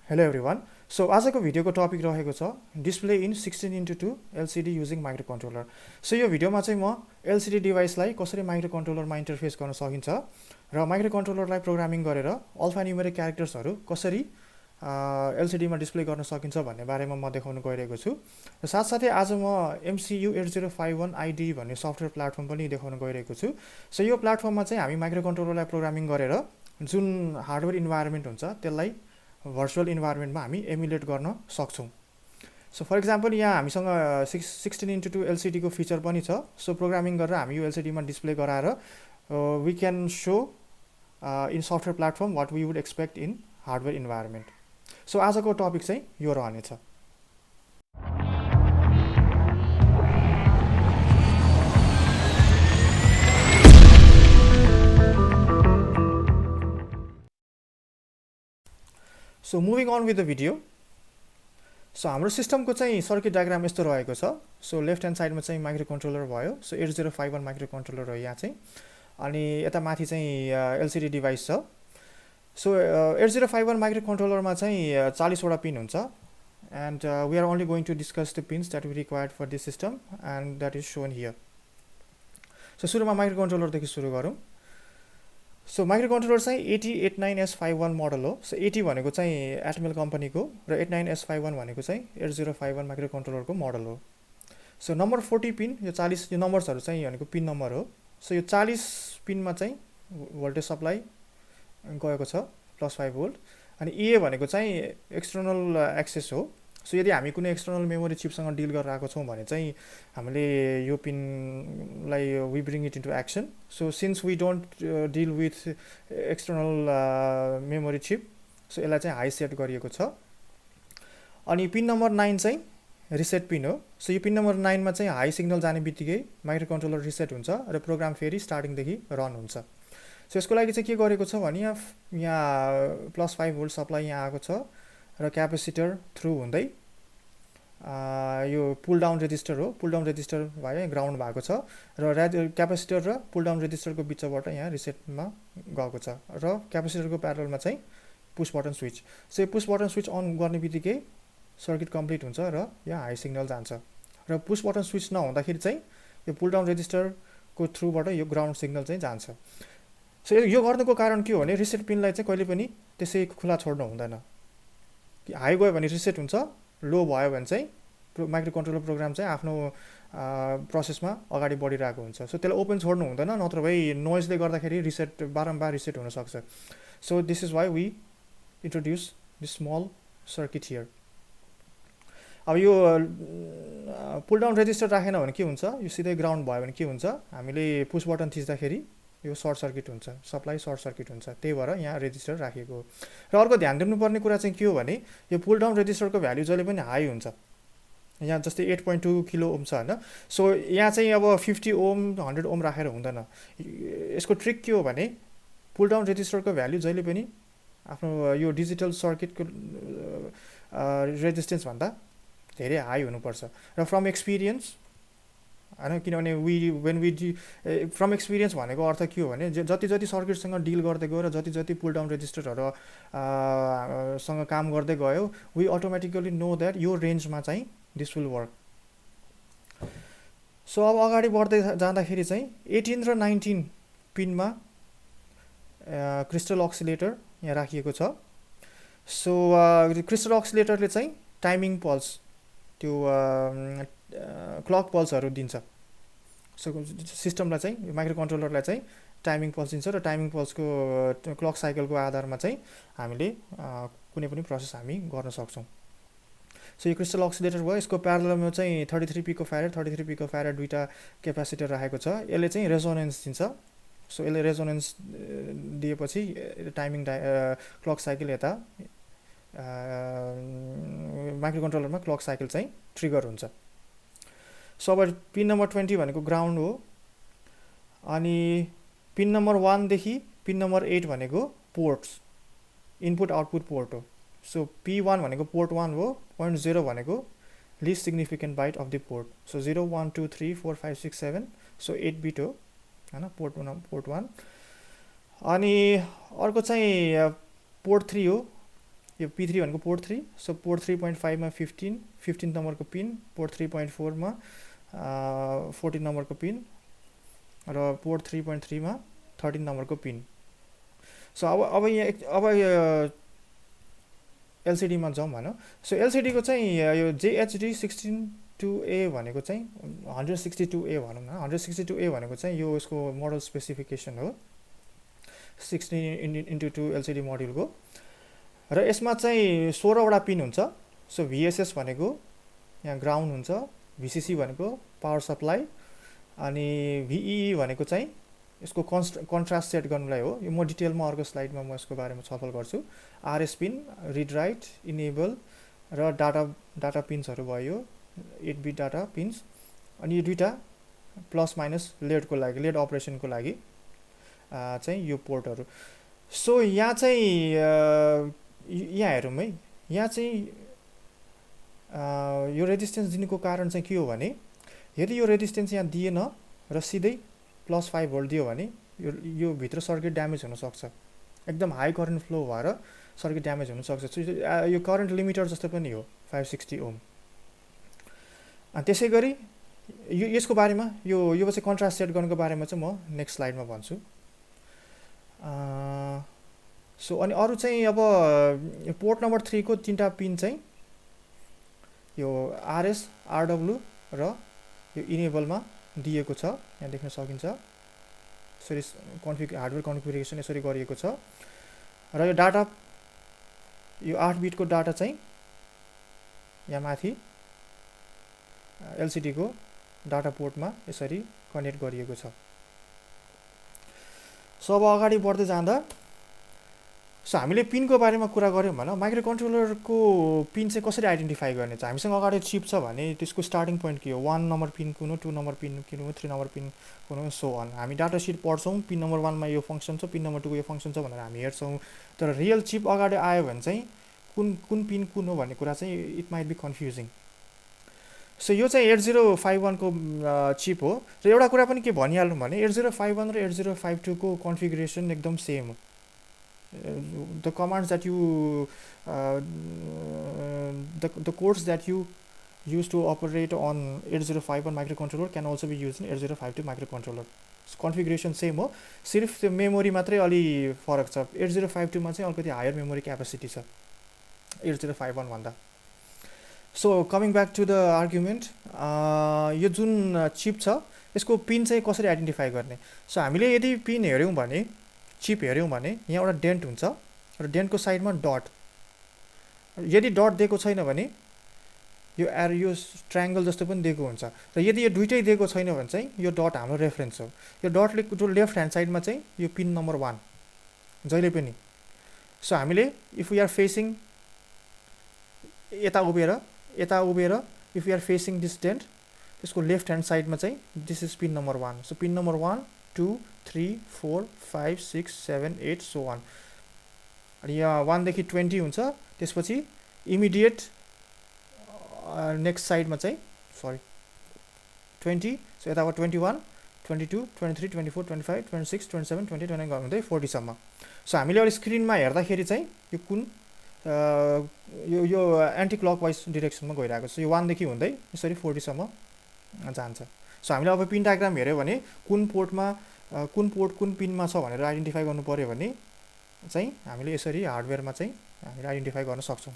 Hello everyone. So आजको भिडियोको topic रहेको छ display in 16:2 LCD using microcontroller. So यो भिडियोमा चाहिँ म LCD डिभाइसलाई कसरी माइक्रोकन्ट्रोलरमा इन्टरफेस गर्न सकिन्छ र माइक्रोकन्ट्रोलरलाई प्रोग्रामिङ गरेर अल्फा न्युमेरिक क्यारेक्टर्सहरू कसरी LCDमा डिस्प्ले गर्न सकिन्छ भन्ने बारेमा म देखाउन गइरहेको छु. र साथसाथै आज म MCU 8051 IDE भन्ने सफ्टवेयर प्लेटफर्म पनि देखाउन गइरहेको छु. सो यो प्लेटफर्ममा चाहिँ हामी माइक्रोकन्ट्रोलरलाई प्रोग्रामिङ गरेर जुन हार्डवेयर इन्भाइरोमेन्ट हुन्छ त्यसलाई भर्चुअल इन्भाइरोमेन्टमा हामी एमुलेट गर्न सक्छौँ. सो फर इक्जाम्पल यहाँ हामीसँग 16:2 LCDको फिचर पनि छ. सो प्रोग्रामिङ गरेर हामी यो LCDमा डिस्प्ले गराएर we can show in software platform what we would expect in hardware environment. So आजको टपिक चाहिँ यो रहनेछ. So moving on with the video. So हाम्रो सिस्टमको चाहिँ सर्किट डायग्राम यस्तो रहेको छ. सो लेफ्ट ह्यान्ड साइडमा चाहिँ माइक्रो कन्ट्रोलर भयो. सो 8051 माइक्रो कन्ट्रोलर हो यहाँ चाहिँ. अनि यता माथि चाहिँ LCD डिभाइस छ. सो 8051 माइक्रो कन्ट्रोलरमा चाहिँ 40वटा पिन हुन्छ. And we are only going to discuss the pins that we required for this system and that is shown here. So सुरुमा माइक्रो कन्ट्रोलरदेखि सुरु गरौँ. सो माइक्रो कन्ट्रोलर चाहिँ 8089S51 मोडल हो. सो 80 भनेको चाहिँ एटमेल कम्पनीको र 89S51 भनेको चाहिँ 8051 माइक्रो कन्ट्रोलरको मोडल हो. सो नम्बर 40 पिन, यो 40 यो नम्बर्सहरू चाहिँ भनेको पिन नम्बर हो. सो यो 40 पिनमा चाहिँ भोल्टेज सप्लाई गएको छ +5 भोल्ट. अनि EA भनेको चाहिँ एक्सटर्नल एक्सेस हो. सो यदि हामी कुनै एक्सटर्नल मेमोरी चिपसँग डिल गरेर आएको छौँ भने चाहिँ हामीले यो पिनलाई we bring it into action. So since we don't deal with external memory chip, so यसलाई चाहिँ हाई सेट गरिएको छ. अनि पिन नम्बर 9 चाहिँ रिसेट पिन हो. सो यो पिन नम्बर 9मा चाहिँ हाई सिग्नल जाने बित्तिकै माइक्रो कन्ट्रोलर रिसेट हुन्छ र प्रोग्राम फेरि स्टार्टिङदेखि रन हुन्छ. सो यसको लागि चाहिँ के गरेको छ भने यहाँ +5 भोल्ट सप्लाई यहाँ आएको छ र क्यापेसिटर थ्रु हुँदै यो पुल डाउन रेजिस्टर हो. पुल डाउन रेजिस्टर भयो, ग्राउन्ड भएको छ र क्यापेसिटर र पुल डाउन रेजिस्टरको बिचबाट यहाँ रिसेटमा गएको छ र क्यापेसिटरको प्यारलमा चाहिँ पुस बटन स्विच. सो यो पुस बटन स्विच अन गर्ने बित्तिकै सर्किट कम्प्लिट हुन्छ र यहाँ हाई सिग्नल जान्छ. र पुस बटन स्विच नहुँदाखेरि चाहिँ यो पुल डाउन रेजिस्टरको थ्रुबाट यो ग्राउन्ड सिग्नल चाहिँ जान्छ. सो यो गर्नुको कारण के हो भने रिसेट पिनलाई चाहिँ कहिले पनि त्यसै खुला छोड्नु हुँदैन. हाई गयो भने रिसेट हुन्छ, लो भयो भने चाहिँ माइक्रो कन्ट्रोलर प्रोग्राम चाहिँ आफ्नो प्रोसेसमा अगाडि बढिरहेको हुन्छ. सो त्यसलाई ओपन छोड्नु हुँदैन, नत्र भई नोइजले गर्दाखेरि बारम्बार रिसेट हुनसक्छ. So this is why we introduce this small circuit here. अब यो पुल डाउन रेजिस्टर राखेन भने के हुन्छ, यो सिधै ग्राउन्ड भयो भने के हुन्छ, हामीले पुस बटन थिच्दाखेरि यो सर्ट सर्किट हुन्छ, सप्लाई सर्ट सर्किट हुन्छ. त्यही भएर यहाँ रेजिस्टर राखेको हो. र अर्को ध्यान दिनुपर्ने कुरा चाहिँ के हो भने यो पुल डाउन रेजिस्टरको भ्याल्यु जहिले पनि हाई हुन्छ. यहाँ जस्तै 8.2 किलो ओम छ होइन. सो यहाँ चाहिँ अब 50 ओम 100 ओम राखेर हुँदैन. यसको ट्रिक के हो भने पुल डाउन रेजिस्टरको भ्याल्यु जहिले पनि आफ्नो यो डिजिटल सर्किटको रेजिस्टेन्सभन्दा धेरै हाई हुनुपर्छ. र फ्रम एक्सपिरियन्स होइन, किनभने वेन वी फ्रम एक्सपिरियन्स भनेको अर्थ के हो भने जति जति सर्किटसँग डिल गर्दै गयो र जति जति पुल डाउन रेजिस्टरहरू सँग काम गर्दै गयो, वी अटोमेटिकली नो द्याट यो रेन्जमा चाहिँ दिस विल वर्क. सो अब अगाडि बढ्दै जाँदाखेरि चाहिँ 18 र 19 पिनमा क्रिस्टल अक्सिलेटर यहाँ राखिएको छ. सो क्रिस्टल अक्सिलेटरले चाहिँ टाइमिङ पल्स, त्यो क्लक पल्सहरू दिन्छ. सो सिस्टमलाई चाहिँ माइक्रो कन्ट्रोलरलाई चाहिँ टाइमिङ पल्स दिन्छ र टाइमिङ पल्सको क्लक साइकलको आधारमा चाहिँ हामीले कुनै पनि प्रोसेस हामी गर्न सक्छौँ. सो यो क्रिस्टल अक्सिलेटर भयो. यसको प्यारलमा चाहिँ 33 पिको फ्यारेड दुईवटा क्यापेसिटर राखेको छ. यसले चाहिँ रेजोनेन्स दिन्छ. सो यसले रेजोनेन्स दिएपछि टाइमिङ क्लक साइकल यता माइक्रो कन्ट्रोलरमा क्लक साइकल चाहिँ ट्रिगर हुन्छ. सो अब पिन नम्बर 20 भनेको ग्राउन्ड हो. अनि पिन नम्बर 1 देखि पिन नम्बर 8 भनेको पोर्ट्स, इनपुट आउटपुट पोर्ट हो. सो P1 भनेको पोर्ट 1 हो. पोइन्ट 0 भनेको least significant byte of the port. So 0 1 2 3 4 5 6 7, so 8 bit हो होइन, पोर्ट 1. अनि अर्को चाहिँ पोर्ट 3 हो. यो P3 भनेको पोर्ट 3, सो पोर्ट 3.5 मा 15 नम्बरको पिन, पोर्ट 3.4 मा 14 नम्बरको पिन र पोर्ट 3.3 मा 13 नम्बरको पिन। सो अब LCD मा जाउँ भनौँ। सो LCD को चाहिँ यो JHD62A भनेको चाहिँ 162A भनौँ न। 162A भनेको चाहिँ यो यसको मोडल स्पेसिफिकेसन हो 16:2 LCD मोड्युलको, र यसमा चाहिँ 16 वटा पिन हुन्छ। सो VSS भनेको यहाँ ग्राउन्ड हुन्छ, VCC भनेको पावर सप्लाई, अनि VEE भनेको चाहिँ यसको कन्ट्रास्ट सेट गर्नुलाई हो। यो म डिटेलमा अर्को स्लाइडमा म यसको बारेमा छलफल गर्छु। RS pin, read write, enable र डाटा पिन्सहरू भयो, 8 बिट डाटा पिन्स, अनि यो दुईटा प्लस माइनस लेडको लागि, लेड अपरेसनको लागि चाहिँ यो पोर्टहरू। सो यहाँ चाहिँ यहाँ हेरौँ है, यहाँ चाहिँ यो रेजिस्टेन्स दिनुको कारण चाहिँ के हो भने, यदि यो रेजिस्टेन्स यहाँ दिएन र सिधै +5 भोल्ट दियो भने यो भित्र सर्किट ड्यामेज हुनसक्छ, एकदम हाई करेन्ट फ्लो भएर सर्किट ड्यामेज हुनसक्छ। यो करेन्ट लिमिटर जस्तो पनि हो 560 ओम। त्यसै गरी यसको बारेमा यो चाहिँ कन्ट्रास्ट सेट गर्नुको बारेमा चाहिँ म नेक्स्ट स्लाइडमा भन्छु। सो अनि अरू चाहिँ अब पोर्ट नम्बर 3 को 3टा पिन चाहिँ यो RS, RW र यो इनेबलमा दिएको छ, यहाँ देख्न सकिन्छ। यसरी हार्डवेयर कन्फिगरेसन यसरी गरिएको छ, र यो डाटा, यो 8 बिटको डाटा चाहिँ यहाँ माथि LCD को डाटा पोर्टमा यसरी कनेक्ट गरिएको छ। सो अब अगाडि बढ्दै जाँदा, सो हामीले पिनको बारेमा कुरा गऱ्यौँ भने माइक्रो कन्ट्रोलरको पिन चाहिँ कसरी आइडेन्टिफाई गर्ने छ। हामीसँग अगाडि चिप छ भने त्यसको स्टार्टिङ पोइन्ट के हो, 1 नम्बर पिन कुन हो, 2 नम्बर पिन कुन हो, 3 नम्बर पिन कुन हो, सो अन। हामी डाटा सिट पढ्छौँ, पिन नम्बर 1 मा यो फङ्सन छ, पिन नम्बर 2 को यो फङ्सन छ भनेर हामी हेर्छौँ। तर रियल चिप अगाडि आयो भने चाहिँ कुन पिन कुन हो भन्ने कुरा चाहिँ it might be confusing. So यो चाहिँ 8051 को चिप हो, र एउटा कुरा पनि के भनिहाल्नु भने 8051 र 8052 को कन्फिगरेसन एकदम सेम हो। The commands that you the codes that you use to operate on 8051 microcontroller can also be used in 8052 microcontroller. Configuration same हो, सिर्फ त्यो मेमोरी मात्रै अलि फरक छ। 8052 मा चाहिँ अलिकति हायर मेमोरी क्यापेसिटी छ 8051 भन्दा। So coming back to the argument, यो जुन चिप छ यसको पिन चाहिँ कसरी आइडेन्टिफाई गर्ने। सो हामीले यदि पिन हेऱ्यौँ भने, चिप हेऱ्यौँ भने यहाँ एउटा डेन्ट हुन्छ र डेन्टको साइडमा डट, यदि डट दिएको छैन भने यो यो ट्रायङ्गल जस्तो पनि दिएको हुन्छ, र यदि यो दुइटै दिएको छैन भने चाहिँ यो डट हाम्रो रेफरेन्स हो। यो डटले जो लेफ्ट ह्यान्ड साइडमा चाहिँ यो पिन नम्बर 1 जहिले पनि। सो हामीले इफ वी आर फेसिङ यता उभिएर if we are facing this dent, त्यसको लेफ्ट ह्यान्ड साइडमा चाहिँ this is pin number 1। So pin number 1, 2, 3, 4, 5, 6, 7, 8 so on. अनि यहाँ 1 देखि 20 हुन्छ, त्यसपछि इमिडिएट नेक्स्ट साइडमा चाहिँ 20, सो यताबाट 21, 22, 23, 24, 25, 26, 27, 28, 29 गर्दै 40 सम्म। सो हामीले अहिले स्क्रिनमा हेर्दाखेरि चाहिँ यो कुन यो एन्टी क्लकवाइज डिरेक्सनमा गइरहेको छ। यो 1 देखि हुँदै यसरी 40 सम्म जान्छ। सो हामीले अब पिन डायग्राम हेऱ्यो भने कुन पोर्टमा कुन पोर्ट कुन पिनमा छ भनेर आइडेन्टिफाई गर्नु पर्यो भने चाहिँ हामीले यसरी हार्डवेयरमा चाहिँ हामीले आइडेन्टिफाई गर्न सक्छौँ।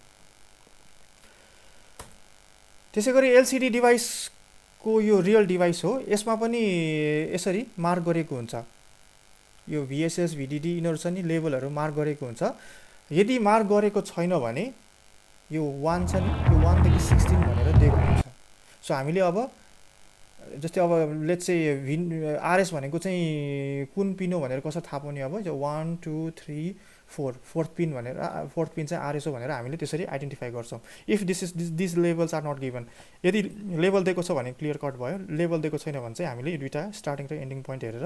त्यसै गरी LCD डिभाइसको यो रियल डिभाइस हो, यसमा पनि यसरी मार्क गरेको हुन्छ। यो VSS, VDD यिनीहरू छ नि, लेभलहरू मार्क गरेको हुन्छ। यदि मार्क गरेको छैन भने यो 1 छ नि, यो 1 देखि 16 भनेर दिएको हुन्छ। सो हामीले अब जस्तै अब लेट्स से RS भनेको चाहिँ कुन पिन हो भनेर कसरी थाहा पाउने, अब यो 1, 2, 3, 4 फोर्थ पिन भनेर, फोर्थ पिन चाहिँ RS हो भनेर हामीले त्यसरी आइडेन्टिफाई गर्छौँ। If this levels are not given, यदि लेभल दिएको छ भने क्लियर कट भयो, लेभल दिएको छैन भने चाहिँ हामीले यो दुईवटा स्टार्टिङ र एन्डिङ पोइन्ट हेरेर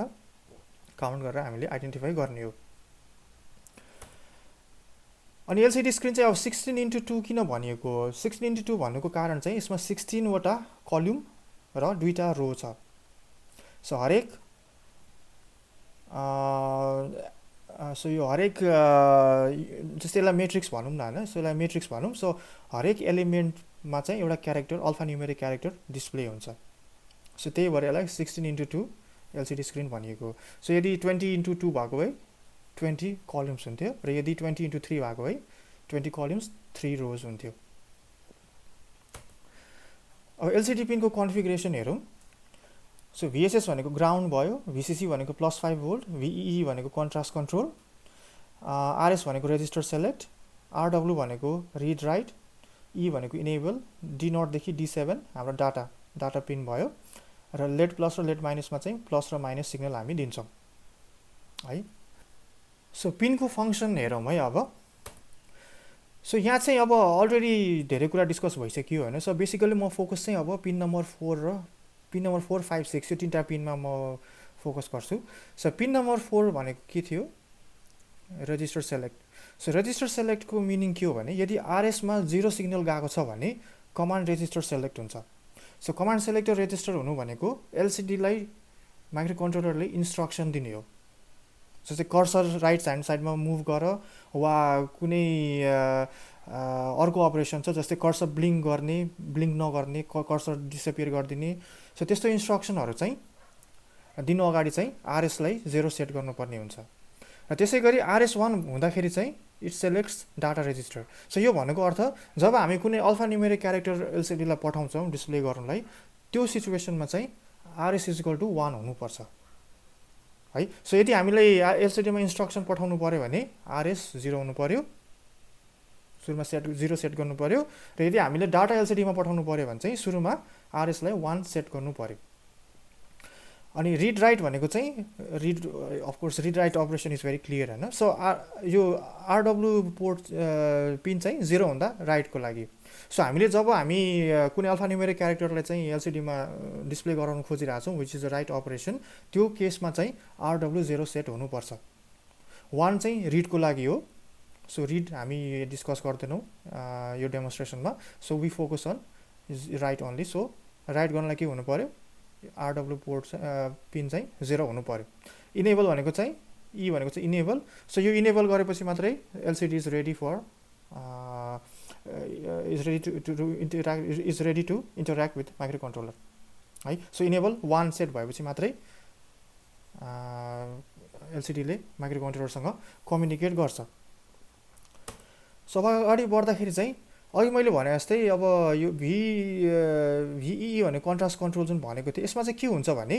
काउन्ट गरेर हामीले आइडेन्टिफाई गर्ने हो। अनि LCD स्क्रिन चाहिँ अब 16:2 किन भनिएको हो, 16:2 भन्नुको कारण चाहिँ यसमा 16 वटा कलम र 2टा रो छ। सो हरेक सो यो हरेक जस्तै यसलाई मेट्रिक्स भनौँ न होइन, सो यसलाई मेट्रिक्स भनौँ। सो हरेक एलिमेन्टमा चाहिँ एउटा character alpha numeric character display हुन्छ। सो त्यही भएर यसलाई 16x2 एलसिडी स्क्रिन भनिएको हो। सो यदि 20x2 भएको भए 20 कलम्स हुन्थ्यो, र यदि 20x3 भएको भए 20 कलम्स 3 रोज हुन्थ्यो। अब एलसिडी पिनको कन्फिगरेसन हेरौँ। सो भिएसएस भनेको ग्राउन्ड भयो, भिसिसी भनेको +5 भोल्ट, भिइई भनेको कन्ट्रास्ट कन्ट्रोल, आरएस भनेको रेजिस्टर सेलेक्ट, आरडब्लु भनेको रिड राइट, ई भनेको इनेबल, डी नटदेखि डी7 हाम्रो डाटा पिन भयो, र लेड प्लस र लेड माइनसमा चाहिँ प्लस र माइनस सिग्नल हामी दिन्छौँ है। सो पिनको फङ्सन हेरौँ है अब। सो यहाँ चाहिँ अब अलरेडी धेरै कुरा डिस्कस भइसक्यो होइन। सो बेसिकली म फोकस चाहिँ अब पिन नम्बर 4 र पिन नम्बर 4, 5, 6 यो तिनवटा पिनमा म फोकस गर्छु। सो पिन नम्बर 4 भनेको के थियो, रेजिस्टर सेलेक्ट। सो रेजिस्टर सेलेक्टको मिनिङ के हो भने यदि आरएसमा 0 सिग्नल गएको छ भने कमान्ड रेजिस्टर सेलेक्ट हुन्छ। सो कमान्ड सेलेक्टर रेजिस्टर हुनु भनेको एलसिडीलाई माइक्रो कन्ट्रोलरले इन्स्ट्रक्सन दिने हो। सो चाहिँ कर्सर राइट ह्यान्ड साइडमा मुभ गर, वा कुनै अर्को अपरेसन छ जस्तै कर्सर ब्लिङ्क गर्ने, ब्लिङ्क नगर्ने, कर्सर डिसपियर गरिदिने। सो त्यस्तो इन्स्ट्रक्सनहरू चाहिँ दिनु अगाडि चाहिँ आरएसलाई 0 सेट गर्नुपर्ने हुन्छ। र त्यसै गरी RS1 हुँदाखेरि चाहिँ it selects data register. So यो भनेको अर्थ जब हामी कुनै अल्फा न्युमेरिक क्यारेक्टर एलसिडीलाई पठाउँछौँ डिस्प्ले गर्नलाई, त्यो सिचुएसनमा चाहिँ RS = 1 हुनुपर्छ है। सो यदि हामीलाई एलसिडीमा इन्स्ट्रक्सन पठाउनु पऱ्यो भने RS 0 हुनु पऱ्यो, सुरुमा 0 सेट गर्नु पऱ्यो। र यदि हामीले डाटा एलसिडीमा पठाउनु पऱ्यो भने चाहिँ सुरुमा RS लाई 1 सेट गर्नु पऱ्यो। अनि रिड राइट भनेको चाहिँ of course read write operation is very clear होइन। सो यो आरडब्लु पोर्ट पिन चाहिँ 0 हुँदा राइटको लागि। सो हामीले जब हामी कुनै अल्फा न्युमेरिक क्यारेक्टरलाई चाहिँ एलसिडीमा डिस्प्ले गराउन खोजिरहेछौँ which is a write operation, त्यो केसमा चाहिँ आरडब्लु 0 सेट हुनुपर्छ। 1 चाहिँ रिडको लागि हो। सो रिड हामी डिस्कस गर्दैनौँ यो डेमोन्स्ट्रेसनमा। So we focus on write only. So write गर्नलाई के हुनु पऱ्यो, आरडब्लु पोर्ट पिन चाहिँ 0 हुनु पऱ्यो। इनेबल भनेको चाहिँ ई भनेको चाहिँ इनेबल। सो यो इनेबल गरेपछि मात्रै LCD is ready for is ready to interact with microcontroller है। सो इनेबल 1 सेट भएपछि मात्रै एलसिडीले माइक्रो कन्ट्रोलरसँग कम्युनिकेट गर्छ। सो अब अगाडि बढ्दाखेरि चाहिँ अघि मैले भने जस्तै अब यो भिई भने कन्ट्रास्ट कन्ट्रोल जुन भनेको थियो, यसमा चाहिँ के हुन्छ भने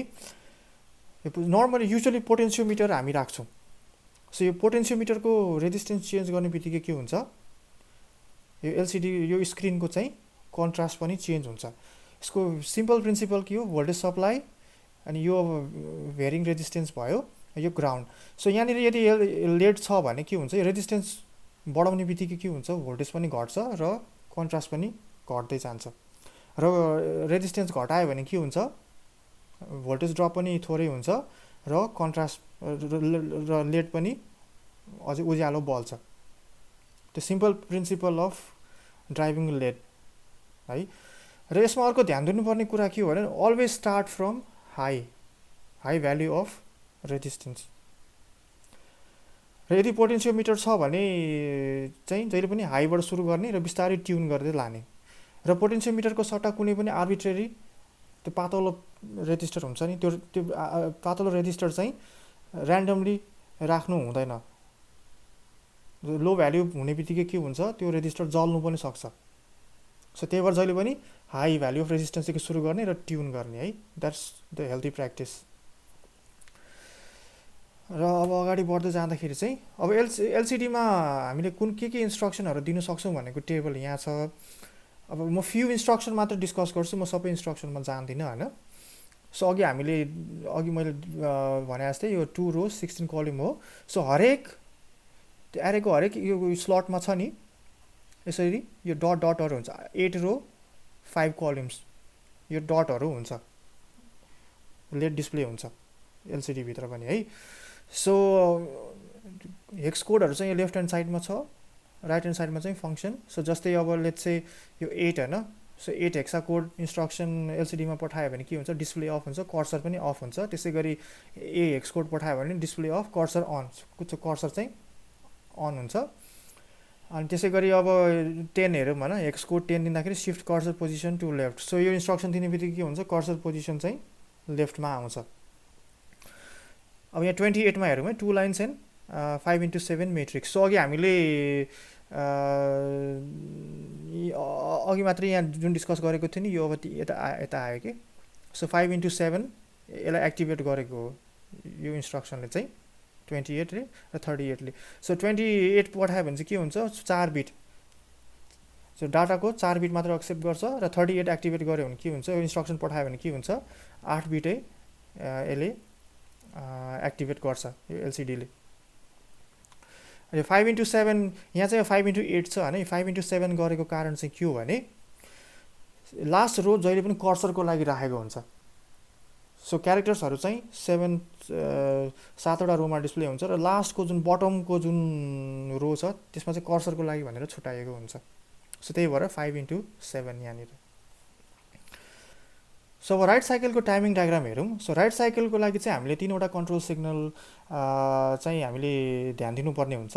नर्मली युजली पोटेन्सियोमिटर हामी राख्छौँ। सो यो पोटेन्सियोमिटरको रेजिस्टेन्स चेन्ज गर्ने बित्तिकै के हुन्छ, यो एलसिडी यो स्क्रिनको चाहिँ कन्ट्रास्ट पनि चेन्ज हुन्छ। यसको सिम्पल प्रिन्सिपल के हो, भोल्टेज सप्लाई अनि यो भेरिङ रेजिस्टेन्स भयो, यो ग्राउन्ड। सो यहाँनिर यदि लेड छ भने के हुन्छ, यो रेजिस्टेन्स बढाउने बित्तिकै के हुन्छ, भोल्टेज पनि घट्छ र कन्ट्रास्ट पनि घट्दै जान्छ। र रेजिस्टेन्स घटायो भने के हुन्छ, भोल्टेज ड्रप पनि थोरै हुन्छ र कन्ट्रास्ट र लेड पनि अझै उज्यालो बल्छ। त्यो simple principle of driving LED है। र यसमा अर्को ध्यान दिनुपर्ने कुरा के हो भने always start from high value of resistance. र यदि पोटेन्सियोमिटर छ भने चाहिँ जहिले पनि हाईबाट सुरु गर्ने र बिस्तारै ट्युन गर्दै लाने। र पोटेन्सियोमिटरको सट्टा कुनै पनि आर्बिट्रेरी त्यो पातलो रेजिस्टर हुन्छ नि, त्यो पातलो रेजिस्टर चाहिँ ऱ्यान्डमली राख्नु हुँदैन। लो भ्याल्यु हुने बित्तिकै के हुन्छ, त्यो रेजिस्टर जल्नु पनि सक्छ। सो त्यही भएर जहिले पनि हाई भ्याल्यु अफ रेजिस्टेन्सदेखि सुरु गर्ने र ट्युन गर्ने है। That's the healthy practice. र अब अगाडि बढ्दै जाँदाखेरि चाहिँ अब एलसिडीमा हामीले के इन्स्ट्रक्सनहरू दिन सक्छौँ भनेको टेबल यहाँ छ। अब म फ्यु इन्स्ट्रक्सन मात्र डिस्कस गर्छु, म सबै इन्स्ट्रक्सनमा जान्दिनँ होइन। सो अघि मैले भने जस्तै यो 2 रो 16 कलम हो। सो हरेक त्यो एरेको हरेक यो स्लटमा छ नि, यसरी यो डटहरू हुन्छ। 8 रो 5 कलम्स यो डटहरू हुन्छ, लेड डिस्प्ले हुन्छ एलसिडी भित्र पनि है। सो हेक्स कोडहरू चाहिँ यो लेफ्ट ह्यान्ड साइडमा छ, राइट ह्यान्ड साइडमा चाहिँ फङ्सन। सो जस्तै अब लेट्स से यो 8 होइन, सो 8 हेक्सा कोड इन्स्ट्रक्सन एलसिडीमा पठायो भने के हुन्छ, डिस्प्ले अफ हुन्छ, कर्सर पनि अफ हुन्छ। त्यसै गरी ए हेक्स कोड पठायो भने display off, cursor on, cursor चाहिँ अन हुन्छ। अनि त्यसै गरी अब 10 हेरौँ होइन, हेक्स कोड 10 दिँदाखेरि shift cursor position to left. So यो इन्स्ट्रक्सन दिने बित्तिकै के हुन्छ, कर्सर पोजिसन चाहिँ लेफ्टमा आउँछ। अब यहाँ 28मा हेरौँ है, 2 lines and 5x7 matrix. So अघि हामीले अघि मात्रै यहाँ जुन डिस्कस गरेको थियो नि, यो अब यता आयो कि। सो 5x7 यसलाई एक्टिभेट गरेको हो यो इन्स्ट्रक्सनले चाहिँ 28 ले र 38 ले। सो 28 पठायो भने चाहिँ के हुन्छ, 4 बिट। सो डाटाको 4 बिट मात्र एक्सेप्ट गर्छ र 38 एक्टिभेट गर्यो भने के हुन्छ, यो इन्स्ट्रक्सन पठायो भने के हुन्छ, 8 बिटै यसले एक्टिभेट गर्छ यो एलसिडीले। यो 5x7 यहाँ चाहिँ 5x8 छ होइन। 5x7 गरेको कारण चाहिँ के हो भने लास्ट रो जहिले पनि कर्सरको लागि राखेको हुन्छ। सो क्यारेक्टर्सहरू चाहिँ 7वटा रोमा डिस्प्ले हुन्छ र लास्टको जुन बटमको जुन रो छ त्यसमा चाहिँ कर्सरको लागि भनेर छुट्याएको हुन्छ। सो त्यही भएर 5x7 यहाँनिर। सो अब राइट साइकलको टाइमिङ डायग्राम हेरौँ। सो राइट साइकलको लागि चाहिँ हामीले 3वटा कन्ट्रोल सिग्नल चाहिँ हामीले ध्यान दिनुपर्ने हुन्छ।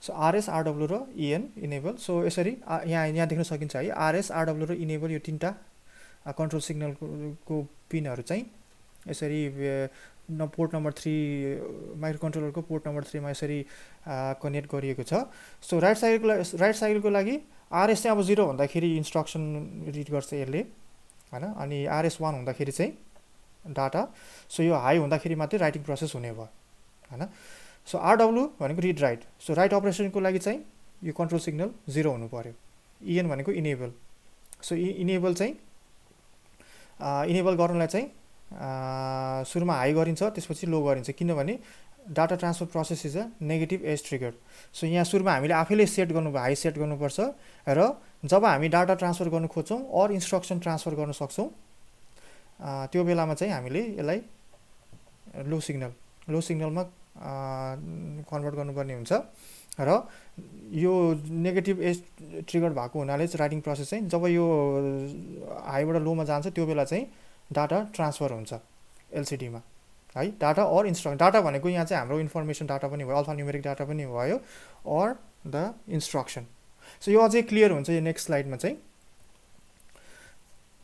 सो आरएस, आरडब्लु र इएन इनेबल। सो यसरी यहाँ देख्न सकिन्छ है, आरएस, आरडब्लु र इनेबल यो 3टा कन्ट्रोल सिग्नलको पिनहरू चाहिँ यसरी पोर्ट नम्बर 3 माइक्रो कन्ट्रोलरको पोर्ट नम्बर 3 मा यसरी कनेक्ट गरिएको छ। सो राइट साइकलको लागि आरएस चाहिँ अब 0 भन्दाखेरि इन्स्ट्रक्सन रिड गर्छ यसले हैन। अनि आरएस 1 हुँदाखेरि चाहिँ डाटा। सो यो हाई हुँदाखेरि मात्रै राइटिङ प्रोसेस हुने भयो हैन। सो आरडब्लु भनेको रिड राइट। सो राइट अपरेसनको लागि चाहिँ यो कन्ट्रोल सिग्नल 0 हुनु पर्यो। इएन भनेको इनेबल। सो इनेबल चाहिँ इनेबल गर्नलाई चाहिँ सुरुमा हाई गरिन्छ, त्यसपछि लो गरिन्छ, किनभने data transfer process is a negative edge trigger. So यहाँ सुरुमा हामीले आफैले सेट गर्नु, हाई सेट गर्नुपर्छ र जब हामी डाटा ट्रान्सफर गर्न खोज्छौँ अर इन्स्ट्रक्सन ट्रान्सफर गर्न सक्छौँ त्यो बेलामा चाहिँ हामीले यसलाई लो सिग्नलमा कन्भर्ट गर्नुपर्ने हुन्छ। र यो नेगेटिभ एज ट्रिगर भएको हुनाले चाहिँ राइटिङ प्रोसेस चाहिँ जब यो हाईबाट लोमा जान्छ त्यो बेला चाहिँ डाटा ट्रान्सफर हुन्छ एलसिडीमा है। डाटा अर इन्स्ट्रक्सन, डाटा भनेको यहाँ चाहिँ हाम्रो इन्फर्मेसन डाटा पनि भयो, अल्फा न्युमेरिक डाटा पनि भयो, अर द इन्स्ट्रक्सन। सो यो अझै क्लियर हुन्छ यो नेक्स्ट स्लाइडमा चाहिँ।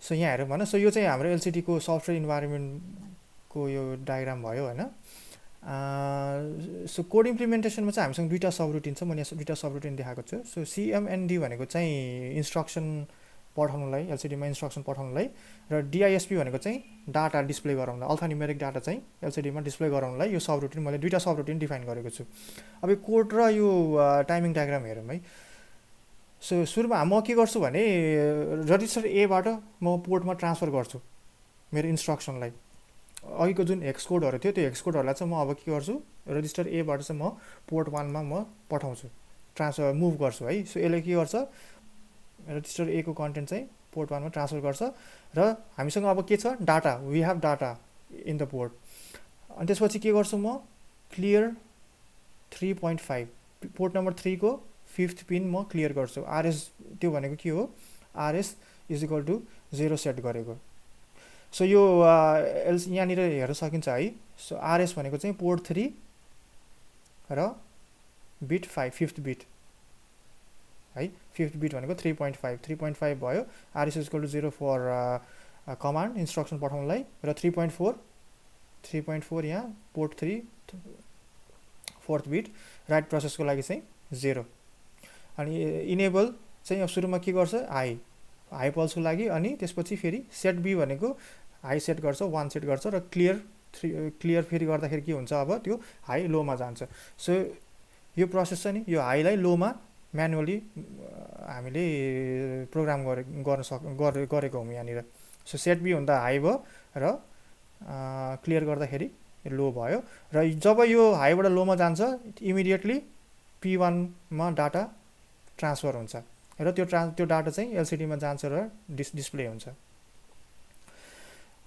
सो यहाँ हेरौँ भन। सो यो चाहिँ हाम्रो एलसिडीको सफ्टवेयर इन्भाइरोमेन्टको यो डायग्राम भयो होइन। सो कोड इम्प्लिमेन्टेसनमा चाहिँ हामीसँग 2टा सब रुटिन छ, मैले यहाँ 2टा सब रुटिन देखाएको छु। सो सिएमएनडी भनेको चाहिँ इन्स्ट्रक्सन पठाउनुलाई, एलसिडीमा इन्स्ट्रक्सन पठाउनुलाई, र डिआइएसपी भनेको चाहिँ डाटा डिस्प्ले गराउनलाई, अल्फा न्युमेरिक डाटा चाहिँ एलसिडीमा डिस्प्ले गराउनलाई यो सब रुटिन मैले 2टा सब रुटिन डिफाइन गरेको छु। अब यो कोड र यो टाइमिङ डायग्राम हेरौँ है। सो सुरुमा म के गर्छु भने रजिस्टर एबाट म पोर्टमा ट्रान्सफर गर्छु मेरो इन्स्ट्रक्सनलाई। अघिको जुन हेक्स कोडहरू थियो त्यो हेक्स कोडहरूलाई चाहिँ म अब के गर्छु, रजिस्टर एबाट चाहिँ म पोर्ट 1 मा म पठाउँछु, ट्रान्सफर मुभ गर्छु है। सो यसले के गर्छ, रजिस्टर ए को कन्टेन्ट चाहिँ पोर्ट 1 मा ट्रान्सफर गर्छ र हामीसँग अब के छ, data, we have data in the port. अनि त्यसपछि के गर्छु म, क्लियर 3.5 पोर्ट नम्बर 3 को 5th पिन म क्लियर गर्छु। आरएस त्यो भनेको के हो, RS is equal to 0 set गरेको। सो यो यहाँनिर हेर्न सकिन्छ है। सो आरएस भनेको चाहिँ पोर्ट 3 र बिट 5th बिट है। 5th बिट भनेको 3.5 भयो। RS is equal to 0 for command instruction पठाउनलाई, र 3.4 यहाँ पोर्ट 3 4th बिट राइट प्रोसेसको लागि चाहिँ 0। अनि इनेबल चाहिँ अब सुरुमा के गर्छ, हाई पल्सको लागि, अनि त्यसपछि फेरि सेट बी भनेको हाई सेट गर्छ, 1 सेट गर्छ, र क्लियर फेरि गर्दाखेरि के हुन्छ, अब त्यो हाई लोमा जान्छ। सो यो प्रोसेस चाहिँ नि यो हाईलाई लोमा म्यानुअली हामीले प्रोग्राम गरेको हौँ यहाँनिर। सो सेट बी हुँदा हाई भयो र क्लियर गर्दाखेरि लो भयो, र जब यो हाईबाट लोमा जान्छ इमिडिएटली P1 मा डाटा ट्रान्सफर हुन्छ र त्यो डाटा चाहिँ एलसिडीमा जान्छ र डिस्प्ले हुन्छ।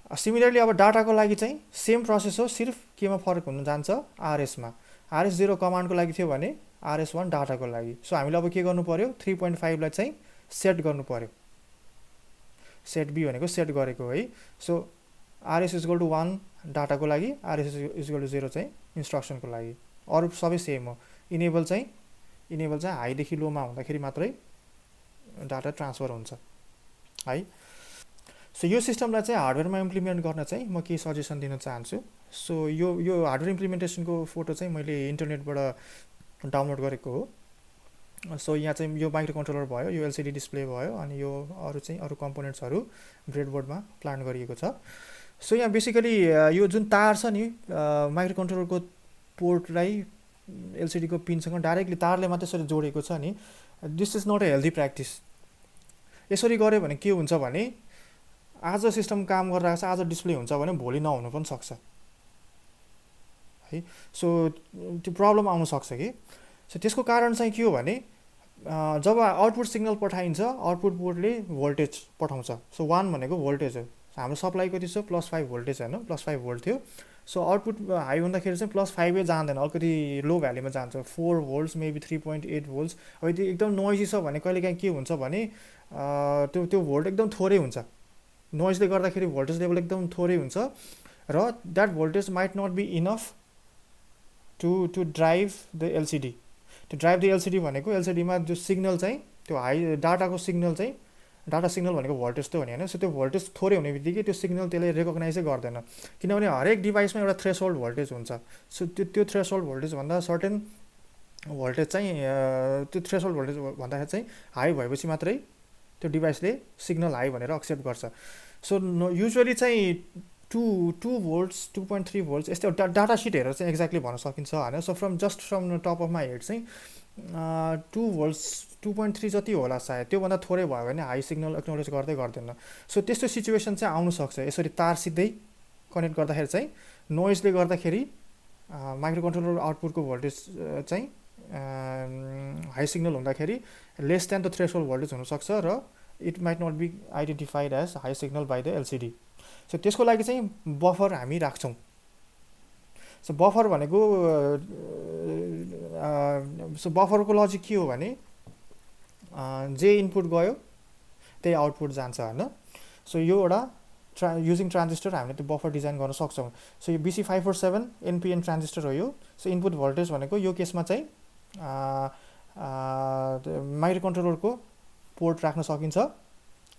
सिमिलरली अब डाटाको लागि चाहिँ सेम प्रोसेस हो, सिर्फ केमा फरक हुन जान्छ, आरएसमा। आरएस 0 कमान्डको लागि थियो भने आरएस 1 डाटाको लागि। सो हामीले अब के गर्नु पर्यो, 3.5 लाई चाहिँ सेट गर्नु पर्यो सेट बी भनेको सेट गरेको है। सो आरएस इक्वल टु 1 डाटाको लागि, आरएस इक्वल टु 0 चाहिँ इन्स्ट्रक्सनको लागि, अरू सबै सेम हो। इनेबल चाहिँ हाईदेखि लोमा हुँदाखेरि मात्रै डाटा ट्रान्सफर हुन्छ है। सो यो सिस्टमलाई चाहिँ हार्डवेयरमा इम्प्लिमेन्ट गर्न चाहिँ म के सजेसन दिन चाहन्छु। सो यो हार्डवेयर इम्प्लिमेन्टेसनको फोटो चाहिँ मैले इन्टरनेटबाट डाउनलोड गरेको हो। सो यहाँ चाहिँ यो माइक्रो कन्ट्रोलर भयो, यो एलसिडी डिस्प्ले भयो, अनि यो अरू कम्पोनेन्ट्सहरू ब्रेडबोर्डमा प्लान गरिएको छ। सो यहाँ बेसिकली यो जुन तार छ नि माइक्रो कन्ट्रोलरको पोर्टलाई एलसिडीको पिनसँग डाइरेक्टली तारले मात्रै यसरी जोडेको छ नि, this is not a healthy practice. यसरी गऱ्यो भने के हुन्छ भने आज सिस्टम काम गरिरहेको छ, आज डिस्प्ले हुन्छ भने भोलि नहुनु पनि सक्छ है। सो त्यो प्रब्लम आउन सक्छ कि। सो त्यसको कारण चाहिँ के हो भने जब आउटपुट सिग्नल पठाइन्छ, आउटपुट पोर्टले भोल्टेज पठाउँछ। सो 1 भनेको भोल्टेज हो, हाम्रो सप्लाई कति छ +5 भोल्टेज होइन, +5 भोल्ट थियो। सो आउटपुट हाई हुँदाखेरि चाहिँ +5 जाँदैन, अलिकति लो भ्याल्युमा जान्छ, 4 भोल्ट्स मेबी 3.8 भोल्ट्स। अब यदि एकदम नोइजी छ भने कहिलेकाहीँ के हुन्छ भने त्यो भोल्ट एकदम थोरै हुन्छ, नोइजले गर्दाखेरि भोल्टेज लेभल एकदम थोरै हुन्छ, र that voltage might not be enough to drive the LCD. त्यो ड्राइभ द एलसिडी भनेको एलसिडीमा जो सिग्नल चाहिँ त्यो हाई डाटाको सिग्नल चाहिँ, डाटा सिग्नल भनेको भोल्टेज त हो नि होइन। सो त्यो भोल्टेज थोरै हुने बित्तिकै त्यो सिग्नल त्यसले रेकग्नाइजै गर्दैन, किनभने हरेक डिभाइसमा एउटा थ्रेसहोल्ड भोल्टेज हुन्छ। सो त्यो थ्रेसहोल्ड भोल्टेजभन्दा सर्टेन भोल्टेज चाहिँ त्यो थ्रेसहोल्ड भोल्टेज भन्दाखेरि चाहिँ हाई भएपछि मात्रै त्यो डिभाइसले सिग्नल हाई भनेर एक्सेप्ट गर्छ। सो युजुअली चाहिँ 2 भोल्ट्स 2.3 भोल्ट्स यस्तो डाटा सिट हेरेर चाहिँ एक्ज्याक्टली भन्न सकिन्छ होइन। So from top of my head चाहिँ 2 भोल्ट्स 2.3 जति होला सायद, त्योभन्दा थोरै भयो भने हाई सिग्नल एक्नोलेज गर्दैन। सो त्यस्तो सिचुएसन चाहिँ आउनसक्छ। यसरी तार सिधै कनेक्ट गर्दाखेरि चाहिँ नोइजले गर्दाखेरि माइक्रो कन्ट्रोलर आउटपुटको भोल्टेज चाहिँ हाई सिग्नल हुँदाखेरि less than the threshold voltage हुनसक्छ, र it might not be identified as high signal by the LCD. So त्यसको लागि चाहिँ बफर हामी राख्छौँ। सो बफर भनेको सो बफरको लजिक के हो भने जे इनपुट गयो त्यही आउटपुट जान्छ होइन। सो यो एउटा युजिङ ट्रान्जिस्टर हामीले त्यो बफर डिजाइन गर्न सक्छौँ। सो यो BC547 NPN ट्रान्जिस्टर हो यो। सो इनपुट भोल्टेज भनेको यो केसमा चाहिँ माइक्रो कन्ट्रोलरको पोर्ट राख्न सकिन्छ,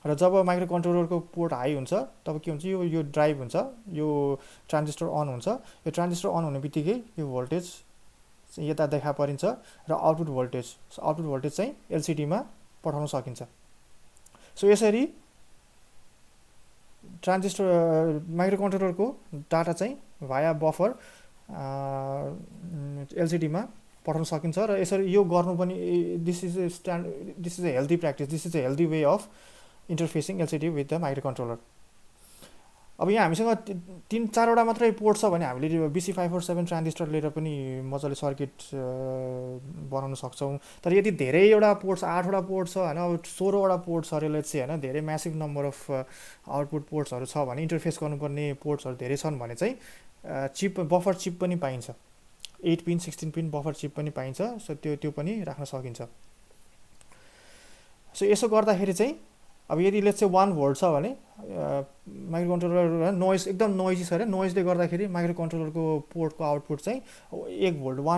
र जब माइक्रो कन्ट्रोलरको पोर्ट हाई हुन्छ तब के हुन्छ, यो ड्राइभ हुन्छ, यो ट्रान्जिस्टर अन हुन्छ। यो ट्रान्जिस्टर अन हुने बित्तिकै यो भोल्टेज चाहिँ यता देखा परिन्छ, र आउटपुट भोल्टेज चाहिँ एलसिडीमा पठाउन सकिन्छ। सो यसरी ट्रान्जिस्टर माइक्रो कन्ट्रोलरको डाटा चाहिँ भाया बफर एलसिडीमा पठाउन सकिन्छ, र यसरी यो गर्नु पनि this is a healthy practice, this is a healthy way of interfacing LCD with the micro controller. अब यहाँ हामीसँग 3-4वटा मात्रै पोर्ट छ भने हामीले BC547 ट्रान्जिस्टर लिएर पनि मजाले सर्किट बनाउन सक्छौँ। तर यदि धेरैवटा पोर्ट्स 8वटा पोर्ट छ होइन, अब 16वटा पोर्ट छ अरे लेट्स से होइन, धेरै म्यासिभ नम्बर अफ आउटपुट पोर्ट्सहरू छ भने, इन्टरफेस गर्नुपर्ने पोर्ट्सहरू धेरै छन् भने चाहिँ बफर चिप पनि पाइन्छ, 8 पिन 16 पिन बफर चिप पनि पाइन्छ। सो त्यो पनि राख्न सकिन्छ। सो यसो गर्दाखेरि चाहिँ अब यदि लेट्स चाहिँ 1 भोल्ट छ भने माइक्रो कन्ट्रोलर नोइज एकदम नोइजी छ अरे, नोइजले गर्दाखेरि माइक्रो कन्ट्रोलरको पोर्टको आउटपुट चाहिँ 1 भोल्टमा